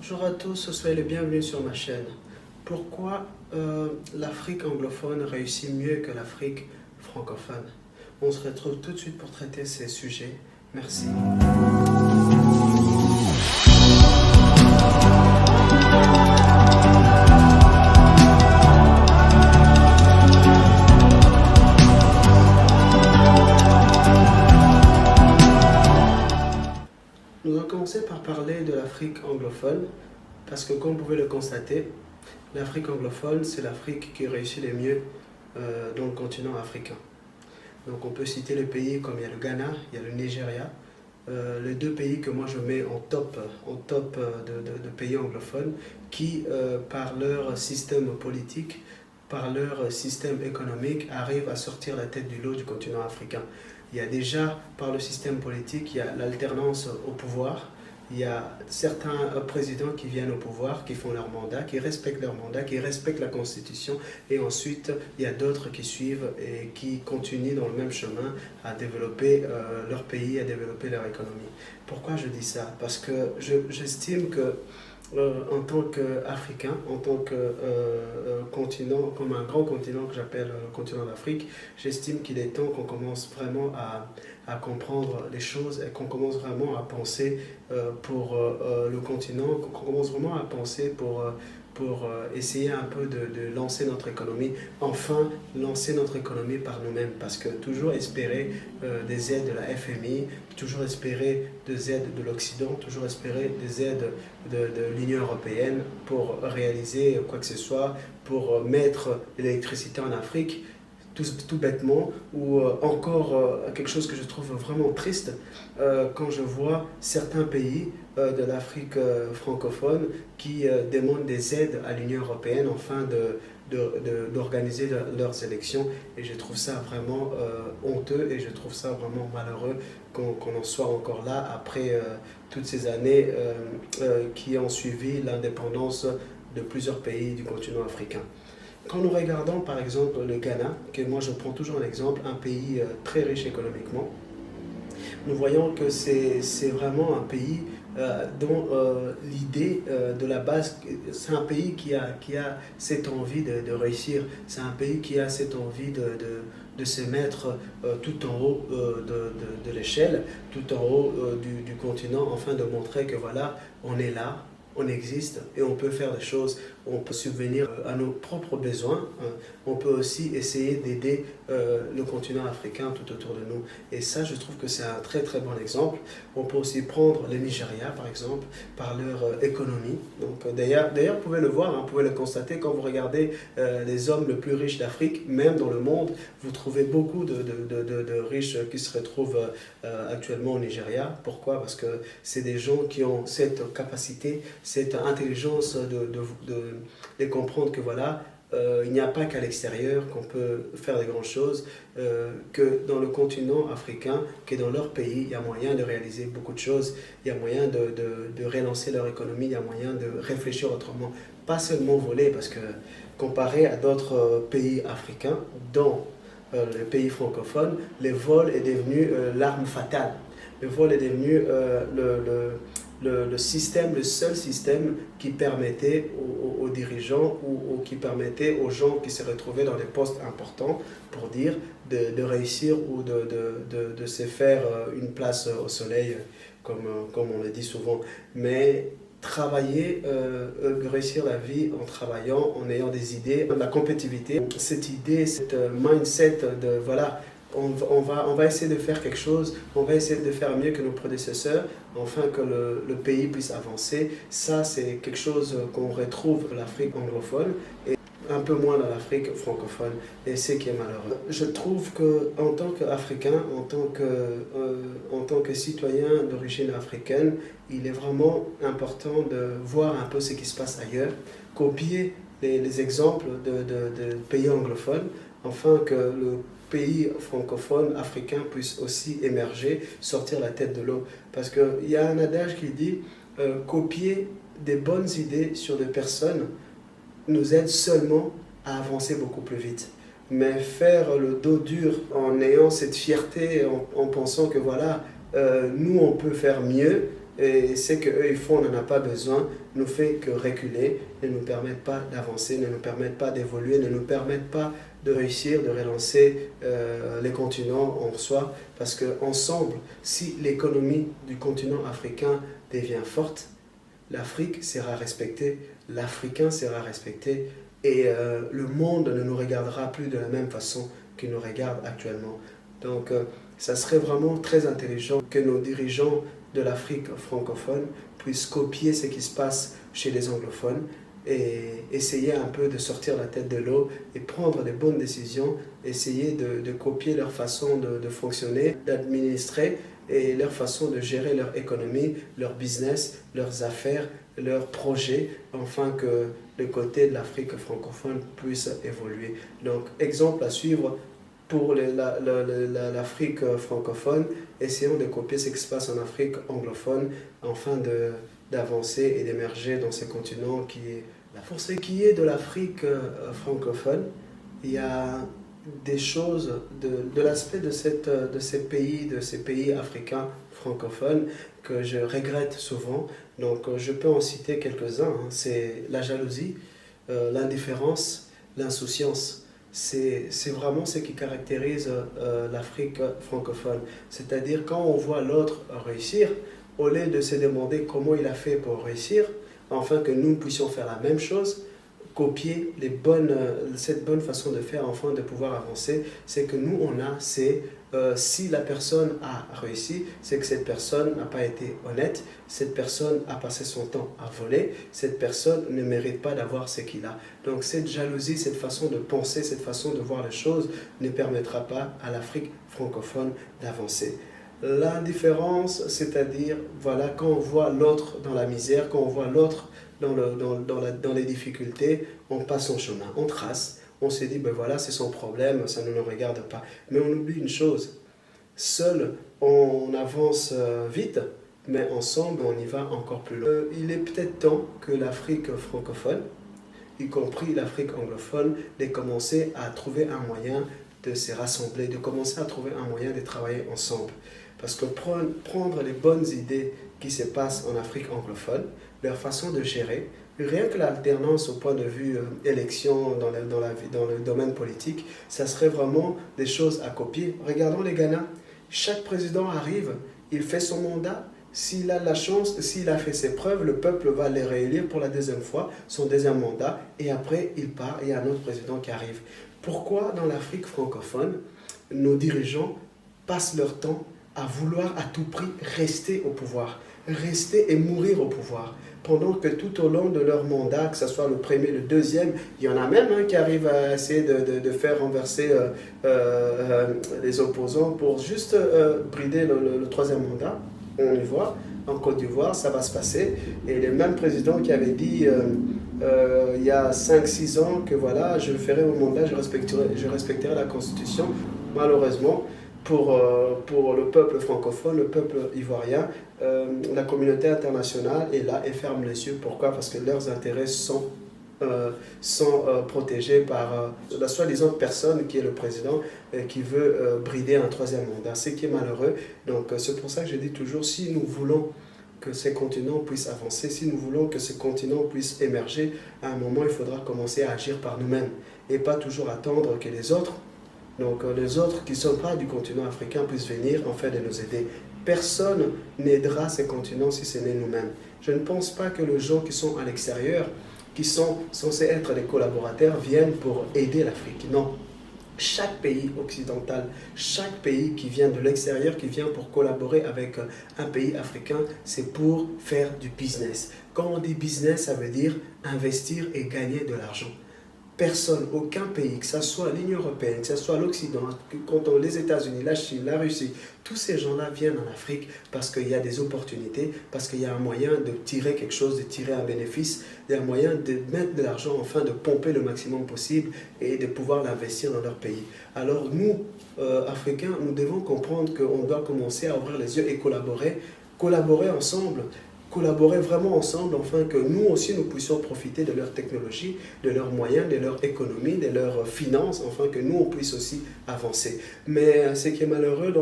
Bonjour à tous, soyez les bienvenus sur ma chaîne. Pourquoi l'Afrique anglophone réussit mieux que l'Afrique francophone? On se retrouve tout de suite pour traiter ces sujets. Merci. Nous allons commencer par parler de l'Afrique anglophone, parce que comme vous pouvez le constater, l'Afrique anglophone, c'est l'Afrique qui réussit le mieux dans le continent africain. Donc on peut citer les pays comme il y a le Ghana, il y a le Nigeria, les deux pays que moi je mets en top de pays anglophones qui, par leur système politique, par leur système économique, arrivent à sortir la tête du lot du continent africain. Il y a déjà, par le système politique, il y a l'alternance au pouvoir. Il y a certains présidents qui viennent au pouvoir, qui font leur mandat, qui respectent leur mandat, qui respectent la Constitution. Et ensuite, il y a d'autres qui suivent et qui continuent dans le même chemin à développer leur pays, à développer leur économie. Pourquoi je dis ça? Parce que j'estime que en tant qu'Africain, en tant que continent, comme un grand continent que j'appelle le continent d'Afrique, j'estime qu'il est temps qu'on commence vraiment à comprendre les choses et qu'on commence vraiment à penser pour le continent, qu'on commence vraiment à penser pour essayer un peu de lancer notre économie, enfin lancer notre économie par nous-mêmes, parce que toujours espérer des aides de la FMI, toujours espérer des aides de l'Occident, toujours espérer des aides de l'Union européenne pour réaliser quoi que ce soit, pour mettre l'électricité en Afrique, tout bêtement, ou encore quelque chose que je trouve vraiment triste, quand je vois certains pays de l'Afrique francophone qui demandent des aides à l'Union européenne afin d'organiser leurs élections. Et je trouve ça vraiment honteux et je trouve ça vraiment malheureux qu'on en soit encore là après toutes ces années qui ont suivi l'indépendance de plusieurs pays du continent africain. Quand nous regardons par exemple le Ghana, que moi je prends toujours un exemple, un pays très riche économiquement, nous voyons que c'est vraiment un pays dont l'idée de la base, c'est un pays qui a cette envie de réussir, c'est un pays qui a cette envie de se mettre tout en haut de l'échelle, tout en haut du continent, afin de montrer que voilà, on est là, on existe et on peut faire des choses, on peut subvenir à nos propres besoins, on peut aussi essayer d'aider le continent africain tout autour de nous. Et ça, je trouve que c'est un très très bon exemple. On peut aussi prendre le Nigeria, par exemple, par leur économie. Donc, d'ailleurs, vous pouvez le voir, vous pouvez le constater quand vous regardez les hommes les plus riches d'Afrique, même dans le monde, vous trouvez beaucoup de riches qui se retrouvent actuellement au Nigeria. Pourquoi? Parce que c'est des gens qui ont cette capacité, cette intelligence de comprendre que voilà, il n'y a pas qu'à l'extérieur qu'on peut faire de grandes choses, que dans le continent africain, que dans leur pays, il y a moyen de réaliser beaucoup de choses, il y a moyen de relancer leur économie, il y a moyen de réfléchir autrement, pas seulement voler, parce que comparé à d'autres pays africains, dont les pays francophones, le vol est devenu l'arme fatale. Le vol est devenu le seul système qui permettait aux dirigeants ou qui permettait aux gens qui se retrouvaient dans des postes importants, pour dire, de réussir ou de se faire une place au soleil, comme on le dit souvent. Mais travailler, réussir la vie en travaillant, en ayant des idées, la compétitivité, cette idée, cette mindset de voilà, on va essayer de faire quelque chose, on va essayer de faire mieux que nos prédécesseurs, afin que le pays puisse avancer. Ça, c'est quelque chose qu'on retrouve dans l'Afrique anglophone et un peu moins dans l'Afrique francophone, et c'est qui est malheureux. Je trouve qu'en tant qu'Africain, en tant que citoyen d'origine africaine, il est vraiment important de voir un peu ce qui se passe ailleurs, copier les exemples de pays anglophones, afin que le pays francophone, africain puisse aussi émerger, sortir la tête de l'eau. Parce qu'il y a un adage qui dit copier des bonnes idées sur des personnes nous aide seulement à avancer beaucoup plus vite. Mais faire le dos dur en ayant cette fierté, en pensant que voilà, nous on peut faire mieux, et ce qu'eux ils font, on n'en a pas besoin, nous fait que reculer, ne nous permettent pas d'avancer, ne nous permettent pas d'évoluer, ne nous permettent pas de réussir, de relancer les continents en soi, parce qu'ensemble, si l'économie du continent africain devient forte, l'Afrique sera respectée, l'Africain sera respecté, et le monde ne nous regardera plus de la même façon qu'il nous regarde actuellement. Donc, ça serait vraiment très intelligent que nos dirigeants de l'Afrique francophone puissent copier ce qui se passe chez les anglophones et essayer un peu de sortir la tête de l'eau et prendre des bonnes décisions, essayer de copier leur façon de fonctionner, d'administrer et leur façon de gérer leur économie, leur business, leurs affaires, leurs projets, afin que le côté de l'Afrique francophone puisse évoluer. Donc, exemple à suivre pour l'Afrique francophone, essayons de copier ce qui se passe en Afrique anglophone, afin d'avancer et d'émerger dans ce continent qui est là. Pour ce qui est de l'Afrique francophone, il y a des choses de l'aspect de ces pays africains francophones que je regrette souvent. Donc je peux en citer quelques-uns. C'est la jalousie, l'indifférence, l'insouciance. C'est vraiment ce qui caractérise l'Afrique francophone. C'est-à-dire quand on voit l'autre réussir, au lieu de se demander comment il a fait pour réussir, afin que nous puissions faire la même chose, copier cette bonne façon de faire afin de pouvoir avancer, c'est que nous on a, si la personne a réussi, c'est que cette personne n'a pas été honnête, cette personne a passé son temps à voler, cette personne ne mérite pas d'avoir ce qu'il a. Donc cette jalousie, cette façon de penser, cette façon de voir les choses ne permettra pas à l'Afrique francophone d'avancer. L'indifférence, c'est-à-dire, voilà, quand on voit l'autre dans la misère, quand on voit l'autre dans les difficultés, on passe son chemin, on trace, on se dit, ben voilà, c'est son problème, ça ne nous regarde pas. Mais on oublie une chose, seul on avance vite, mais ensemble on y va encore plus loin. Il est peut-être temps que l'Afrique francophone, y compris l'Afrique anglophone, de commencer à trouver un moyen de se rassembler, de commencer à trouver un moyen de travailler ensemble. Parce que prendre les bonnes idées qui se passent en Afrique anglophone, leur façon de gérer, rien que l'alternance au point de vue élection dans le domaine politique, ça serait vraiment des choses à copier. Regardons les Ghana, chaque président arrive, il fait son mandat, s'il a la chance, s'il a fait ses preuves, le peuple va les réélire pour la deuxième fois, son deuxième mandat, et après il part et il y a un autre président qui arrive. Pourquoi dans l'Afrique francophone, nos dirigeants passent leur temps à vouloir à tout prix rester au pouvoir, rester et mourir au pouvoir, pendant que tout au long de leur mandat, que ce soit le premier, le deuxième, il y en a même qui arrivent à essayer de faire renverser les opposants pour juste brider le troisième mandat. On y voit, en Côte d'Ivoire, ça va se passer. Et le même président qui avait dit il y a 5-6 ans que voilà, je ferai mon mandat, je respecterai la Constitution. Malheureusement, pour le peuple francophone, le peuple ivoirien, la communauté internationale est là et ferme les yeux. Pourquoi? Parce que leurs intérêts sont protégés par la soi-disant personne qui est le président qui veut brider un troisième mandat, ce qui est malheureux. Donc c'est pour ça que je dis toujours, si nous voulons que ces continents puissent avancer, si nous voulons que ces continents puissent émerger, à un moment il faudra commencer à agir par nous-mêmes et pas toujours attendre que les autres, donc les autres qui ne sont pas du continent africain, puissent venir en fait de nous aider. Personne n'aidera ces continents si ce n'est nous-mêmes. Je ne pense pas que les gens qui sont à l'extérieur, qui sont censés être des collaborateurs, viennent pour aider l'Afrique. Non. Chaque pays occidental, chaque pays qui vient de l'extérieur, qui vient pour collaborer avec un pays africain, c'est pour faire du business. Quand on dit business, ça veut dire investir et gagner de l'argent. Personne, aucun pays, que ce soit l'Union européenne, que ce soit l'Occident, les États-Unis, la Chine, la Russie, tous ces gens-là viennent en Afrique parce qu'il y a des opportunités, parce qu'il y a un moyen de tirer quelque chose, de tirer un bénéfice, il y a un moyen de mettre de l'argent, enfin de pomper le maximum possible et de pouvoir l'investir dans leur pays. Alors nous, Africains, nous devons comprendre qu'on doit commencer à ouvrir les yeux et collaborer ensemble. collaborer vraiment ensemble, afin que nous aussi nous puissions profiter de leur technologie, de leurs moyens, de leur économie, de leurs finances, afin que nous on puisse aussi avancer. Mais ce qui est malheureux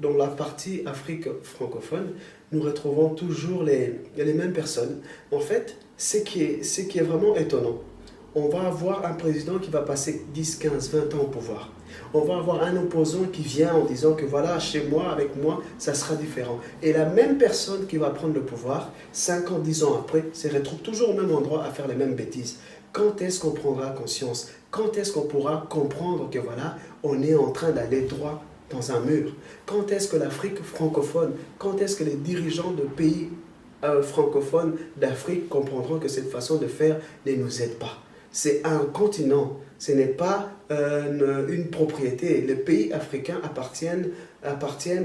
dans la partie Afrique francophone, nous retrouvons toujours les mêmes personnes. En fait, ce qui est vraiment étonnant, on va avoir un président qui va passer 10, 15, 20 ans au pouvoir. On va avoir un opposant qui vient en disant que voilà, chez moi, avec moi, ça sera différent. Et la même personne qui va prendre le pouvoir, 5 ans, 10 ans après, se retrouve toujours au même endroit à faire les mêmes bêtises. Quand est-ce qu'on prendra conscience? Quand est-ce qu'on pourra comprendre que voilà, on est en train d'aller droit dans un mur? Quand est-ce que l'Afrique francophone, quand est-ce que les dirigeants de pays francophones d'Afrique comprendront que cette façon de faire ne nous aide pas? C'est un continent, ce n'est pas une propriété. Les pays africains appartiennent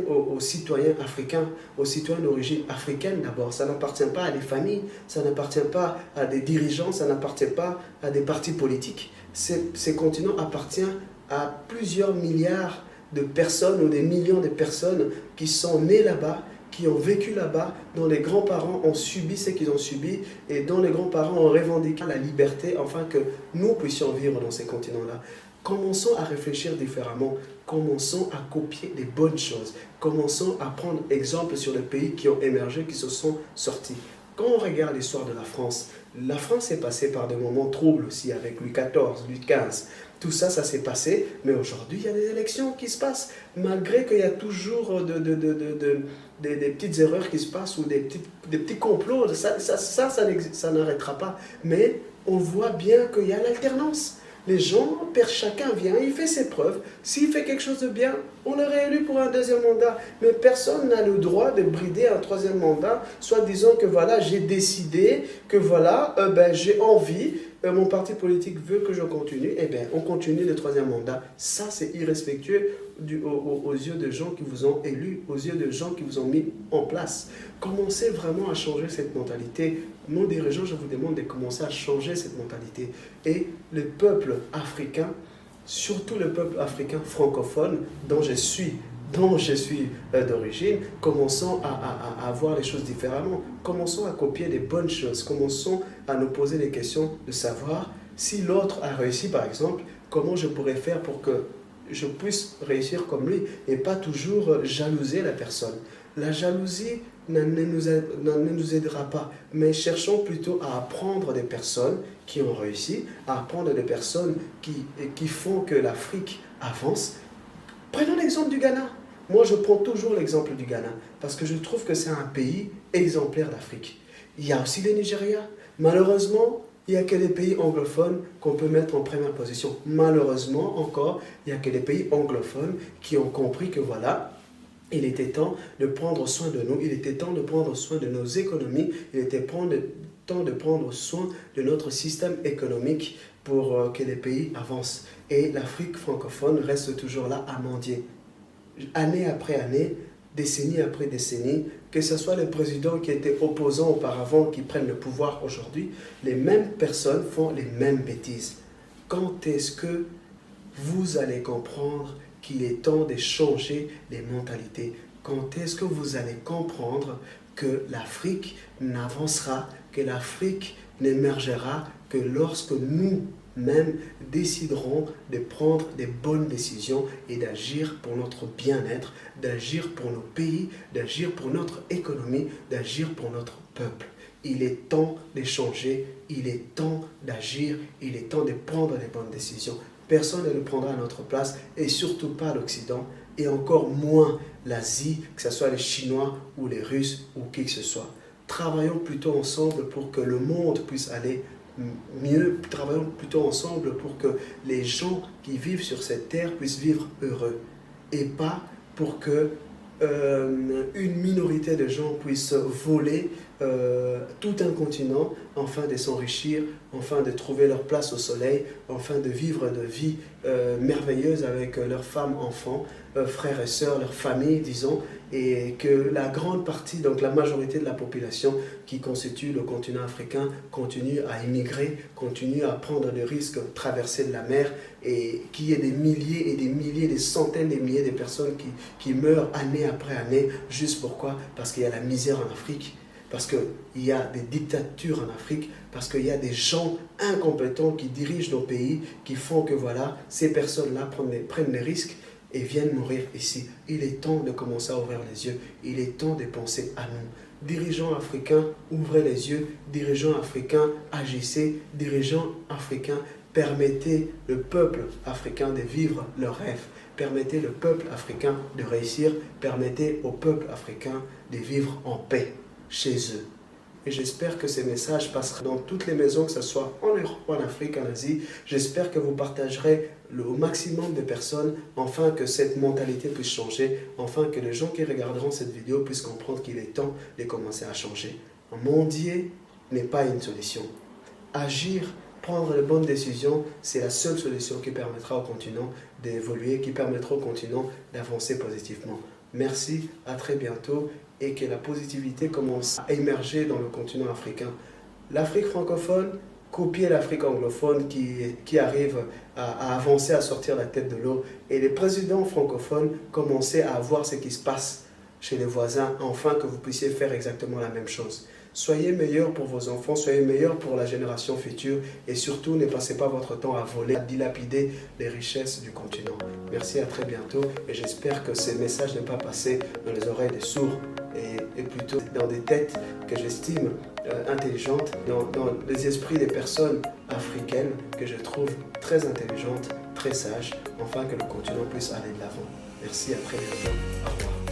aux citoyens africains, aux citoyens d'origine africaine d'abord. Ça n'appartient pas à des familles, ça n'appartient pas à des dirigeants, ça n'appartient pas à des partis politiques. Ces continents appartiennent à plusieurs milliards de personnes ou des millions de personnes qui sont nées là-bas, qui ont vécu là-bas, dont les grands-parents ont subi ce qu'ils ont subi et dont les grands-parents ont revendiqué la liberté afin que nous puissions vivre dans ces continents-là. Commençons à réfléchir différemment, commençons à copier des bonnes choses, commençons à prendre exemple sur les pays qui ont émergé, qui se sont sortis. Quand on regarde l'histoire de la France est passée par des moments troubles aussi avec Louis XIV, Louis XV. Tout ça, ça s'est passé, mais aujourd'hui, il y a des élections qui se passent, malgré qu'il y a toujours des petites erreurs qui se passent ou des petits complots. Ça n'arrêtera pas. Mais on voit bien qu'il y a l'alternance. Les gens, chacun vient, il fait ses preuves. S'il fait quelque chose de bien, on le réélu pour un deuxième mandat. Mais personne n'a le droit de brider un troisième mandat, soit disant que voilà, j'ai décidé, que voilà, j'ai envie, mon parti politique veut que je continue, et bien on continue le troisième mandat. Ça, c'est irrespectueux aux yeux de gens qui vous ont élus, aux yeux de gens qui vous ont mis en place. Commencez vraiment à changer cette mentalité. Nos dirigeants, je vous demande de commencer à changer cette mentalité. Et le peuple africain, surtout le peuple africain francophone, dont je suis d'origine, commençons à voir les choses différemment. Commençons à copier des bonnes choses. Commençons à nous poser des questions de savoir si l'autre a réussi, par exemple, comment je pourrais faire pour que je puisse réussir comme lui et pas toujours jalouser la personne. La jalousie ne nous aidera pas, mais cherchons plutôt à apprendre des personnes qui ont réussi, à apprendre des personnes qui font que l'Afrique avance. Prenons l'exemple du Ghana. Moi, je prends toujours l'exemple du Ghana parce que je trouve que c'est un pays exemplaire d'Afrique. Il y a aussi le Nigeria. Malheureusement, il n'y a que les pays anglophones qu'on peut mettre en première position. Malheureusement, encore, il n'y a que les pays anglophones qui ont compris que voilà, il était temps de prendre soin de nous, il était temps de prendre soin de nos économies, il était temps de prendre soin de notre système économique pour que les pays avancent. Et l'Afrique francophone reste toujours là à mendier. Année après année, décennie après décennie, que ce soit les présidents qui étaient opposants auparavant, qui prennent le pouvoir aujourd'hui, les mêmes personnes font les mêmes bêtises. Quand est-ce que vous allez comprendre qu'il est temps de changer les mentalités? Quand est-ce que vous allez comprendre que l'Afrique n'avancera, que l'Afrique n'émergera que lorsque nous-mêmes déciderons de prendre des bonnes décisions et d'agir pour notre bien-être, d'agir pour nos pays, d'agir pour notre économie, d'agir pour notre peuple. Il est temps de changer, il est temps d'agir, il est temps de prendre les bonnes décisions. Personne ne le prendra à notre place et surtout pas l'Occident et encore moins l'Asie, que ce soit les Chinois ou les Russes ou qui que ce soit. Travaillons plutôt ensemble pour que le monde puisse aller mieux. Travaillons plutôt ensemble pour que les gens qui vivent sur cette terre puissent vivre heureux et pas pour que une minorité de gens puissent voler tout un continent afin de s'enrichir, afin de trouver leur place au soleil, afin de vivre de vie merveilleuse avec leurs femmes, enfants, frères et sœurs, leurs familles, disons, et que la grande partie, donc la majorité de la population qui constitue le continent africain continue à immigrer, continue à prendre le risque de traverser de la mer et qu'il y ait des milliers et des milliers, des centaines de milliers de personnes qui meurent année après année. Juste pourquoi? Parce qu'il y a la misère en Afrique. parce qu'il y a des dictatures en Afrique, parce qu'il y a des gens incompétents qui dirigent nos pays, qui font que voilà, ces personnes-là prennent les risques et viennent mourir ici. Il est temps de commencer à ouvrir les yeux. Il est temps de penser à nous. Dirigeants africains, ouvrez les yeux. Dirigeants africains, agissez. Dirigeants africains, permettez le peuple africain de vivre leurs rêves. Permettez le peuple africain de réussir. Permettez au peuple africain de vivre en paix chez eux. Et j'espère que ces messages passeront dans toutes les maisons, que ce soit en Europe, en Afrique, en Asie. J'espère que vous partagerez au maximum de personnes, afin que cette mentalité puisse changer, afin que les gens qui regarderont cette vidéo puissent comprendre qu'il est temps de commencer à changer. Mendier n'est pas une solution. Agir, prendre les bonnes décisions, c'est la seule solution qui permettra au continent d'évoluer, qui permettra au continent d'avancer positivement. Merci, à très bientôt, et que la positivité commence à émerger dans le continent africain. L'Afrique francophone, copier l'Afrique anglophone qui arrive à avancer, à sortir la tête de l'eau, et les présidents francophones commencer à voir ce qui se passe chez les voisins, afin que vous puissiez faire exactement la même chose. Soyez meilleurs pour vos enfants, soyez meilleurs pour la génération future, et surtout ne passez pas votre temps à voler, à dilapider les richesses du continent. Merci, à très bientôt, et j'espère que ces messages ne pas passer dans les oreilles des sourds, et plutôt dans des têtes que j'estime intelligentes, dans les esprits des personnes africaines que je trouve très intelligentes, très sages, afin que le continent puisse aller de l'avant. Merci, à très bientôt. Au revoir.